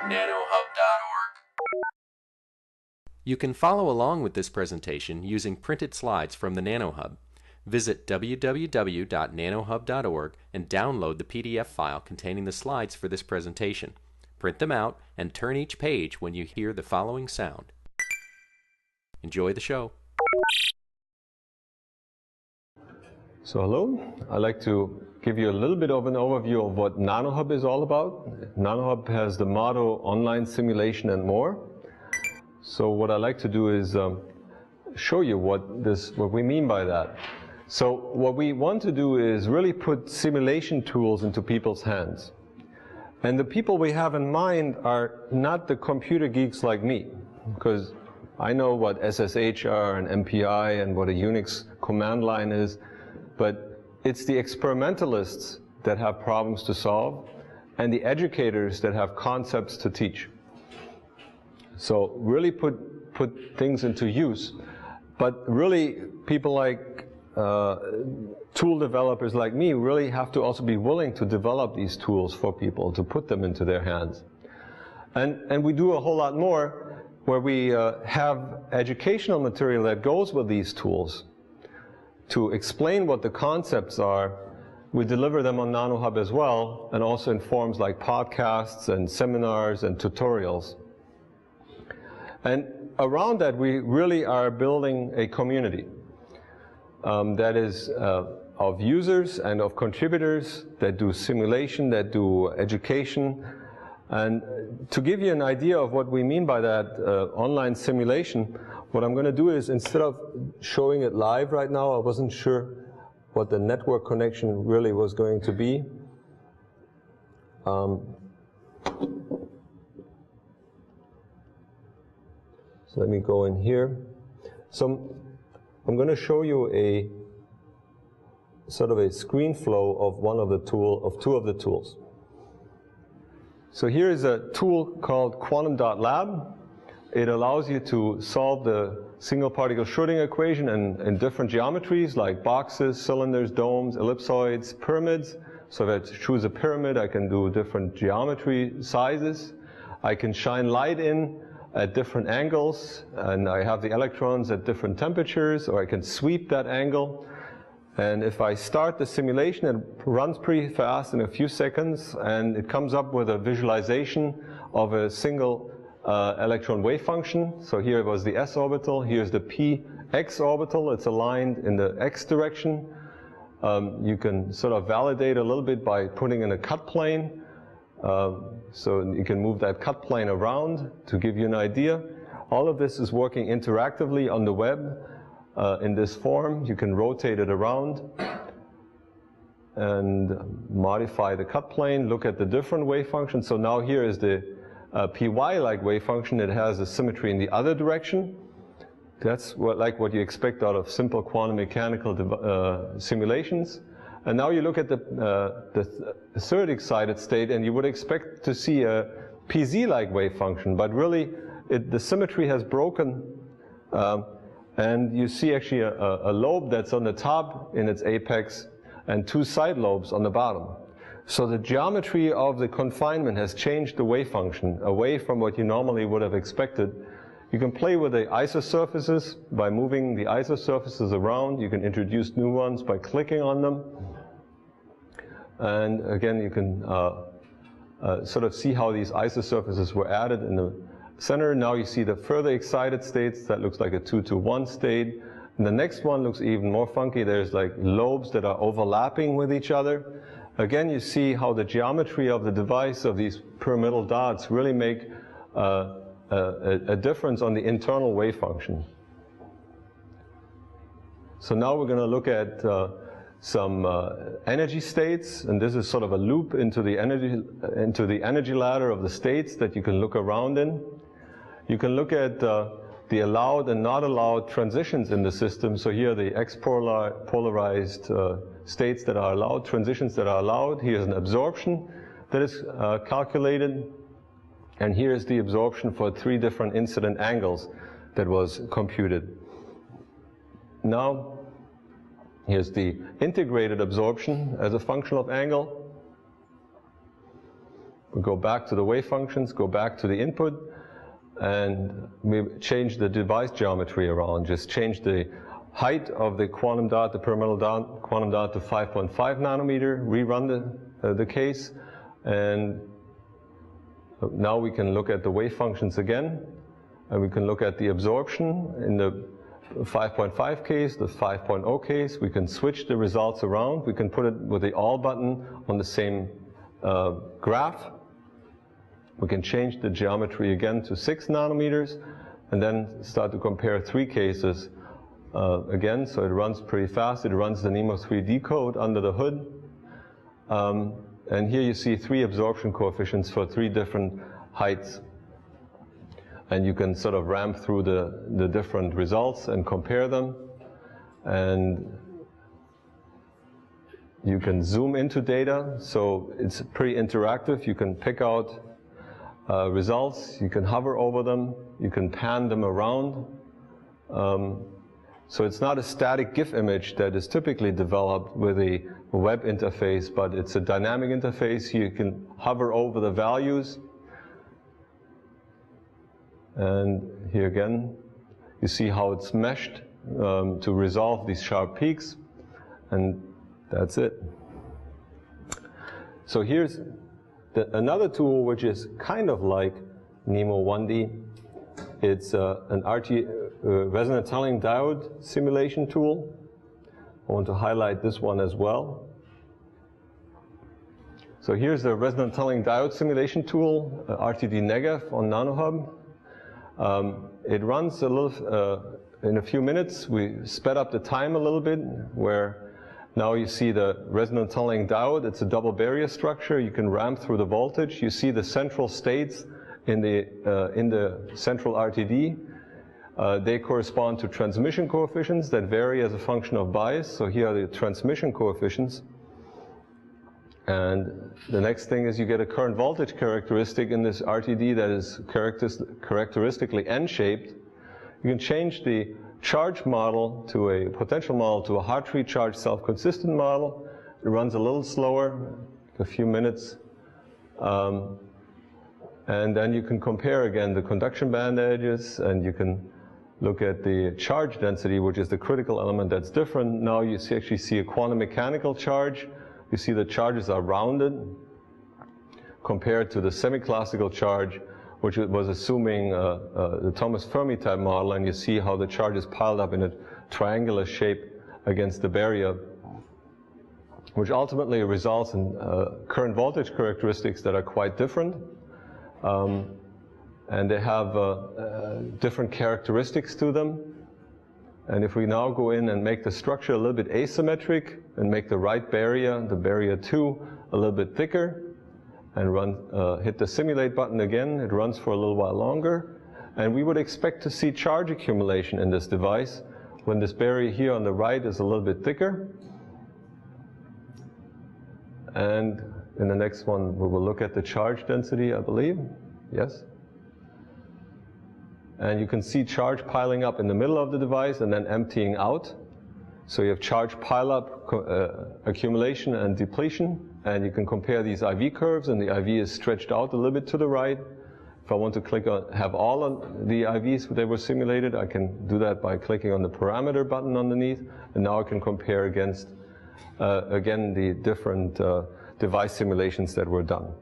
nanoHUB.org. You can follow along with this presentation using printed slides from the NanoHUB. Visit www.nanohub.org and download the PDF file containing the slides for this presentation. Print them out and turn each page when you hear the following sound. Enjoy the show. So hello, I'd like to give you a little bit of an overview of what nanoHUB is all about. nanoHUB has the motto online simulation and more. So what I'd like to do is show you what we mean by that. So what we want to do is really put simulation tools into people's hands. And the people we have in mind are not the computer geeks like me, because I know what SSH are and MPI and what a Unix command line is, but it's the experimentalists that have problems to solve and the educators that have concepts to teach. So really put things into use. But really people like tool developers like me really have to also be willing to develop these tools for people, to put them into their hands. And we do a whole lot more where we have educational material that goes with these tools to explain what the concepts are. We deliver them on nanoHUB as well, and also in forms like podcasts and seminars and tutorials. And around that, we really are building a community that is of users and of contributors that do simulation, that do education. And to give you an idea of what we mean by that online simulation, what I'm going to do is, instead of showing it live right now, I wasn't sure what the network connection really was going to be. So let me go in here. So I'm going to show you a sort of a screen flow of two of the tools. So here is a tool called quantum.lab. It allows you to solve the single particle Schrödinger equation in different geometries like boxes, cylinders, domes, ellipsoids, pyramids. So if I choose a pyramid, I can do different geometry sizes. I can shine light in at different angles, and I have the electrons at different temperatures, or I can sweep that angle. And if I start the simulation, it runs pretty fast in a few seconds, and it comes up with a visualization of a single electron wave function. So here was the s orbital, here's the px orbital, it's aligned in the x direction. You can sort of validate a little bit by putting in a cut plane. So you can move that cut plane around to give you an idea. All of this is working interactively on the web in this form. You can rotate it around and modify the cut plane, look at the different wave functions. So now here is the py-like wave function. It has a symmetry in the other direction. That's like what you expect out of simple quantum mechanical simulations. And now you look at the third excited state, and you would expect to see a pz-like wave function, but really the symmetry has broken, and you see actually a lobe that's on the top in its apex and two side lobes on the bottom. So the geometry of the confinement has changed the wave function away from what you normally would have expected. You can play with the isosurfaces by moving the isosurfaces around. You can introduce new ones by clicking on them. And again, you can sort of see how these isosurfaces were added in the center. Now you see the further excited states. That looks like a 2-to-1 state. And the next one looks even more funky. There's like lobes that are overlapping with each other. Again, you see how the geometry of the device of these pyramidal dots really make a difference on the internal wave function. So now we're going to look at some energy states, and this is sort of a loop into the energy ladder of the states that you can look around in. You can look at the allowed and not allowed transitions in the system. So here are the polarized states that are allowed, transitions that are allowed. Here's an absorption that is calculated. And here is the absorption for 3 different incident angles that was computed. Now, here's the integrated absorption as a function of angle. We go back to the wave functions, go back to the input, and we change the device geometry around. Just change the height of the quantum dot, the pyramidal quantum dot, to 5.5 nanometer, rerun the case, and now we can look at the wave functions again, and we can look at the absorption in the 5.5 case, the 5.0 case. We can switch the results around. We can put it with the all button on the same graph. We can change the geometry again to 6 nanometers, and then start to compare 3 cases again. So it runs pretty fast. It runs the NeMo 3D code under the hood. And here you see 3 absorption coefficients for 3 different heights. And you can sort of ramp through the different results and compare them. And you can zoom into data, so it's pretty interactive. You can pick out results, you can hover over them, you can pan them around. So it's not a static GIF image that is typically developed with a web interface, but it's a dynamic interface. You can hover over the values. And here again, you see how it's meshed to resolve these sharp peaks. And that's it. So here's another tool which is kind of like NeMo 1D. It's an resonant tunneling diode simulation tool. I want to highlight this one as well. So here's the resonant tunneling diode simulation tool, RTD Negative on nanoHUB. It runs a little, in a few minutes. We sped up the time a little bit, where now you see the resonant tunneling diode. It's a double barrier structure. You can ramp through the voltage. You see the central states in the central RTD. They correspond to transmission coefficients that vary as a function of bias. So here are the transmission coefficients. And the next thing is you get a current voltage characteristic in this RTD that is characteristically N-shaped. You can change the charge model to a potential model to a Hartree charge self-consistent model. It runs a little slower, a few minutes. And then you can compare again the conduction band edges, and you can look at the charge density, which is the critical element that's different. Now you actually see a quantum mechanical charge. You see the charges are rounded compared to the semi-classical charge, which was assuming the Thomas Fermi type model, and you see how the charge is piled up in a triangular shape against the barrier, which ultimately results in current voltage characteristics that are quite different. And they have different characteristics to them. And if we now go in and make the structure a little bit asymmetric and make the right barrier, the barrier 2, a little bit thicker, and hit the simulate button again, it runs for a little while longer. And we would expect to see charge accumulation in this device when this barrier here on the right is a little bit thicker. And in the next one, we will look at the charge density, I believe. Yes? And you can see charge piling up in the middle of the device and then emptying out. So you have charge pileup, accumulation and depletion, and you can compare these IV curves, and the IV is stretched out a little bit to the right. If I want to click on, have all of the IVs that were simulated, I can do that by clicking on the parameter button underneath, and now I can compare against, again, the different device simulations that were done.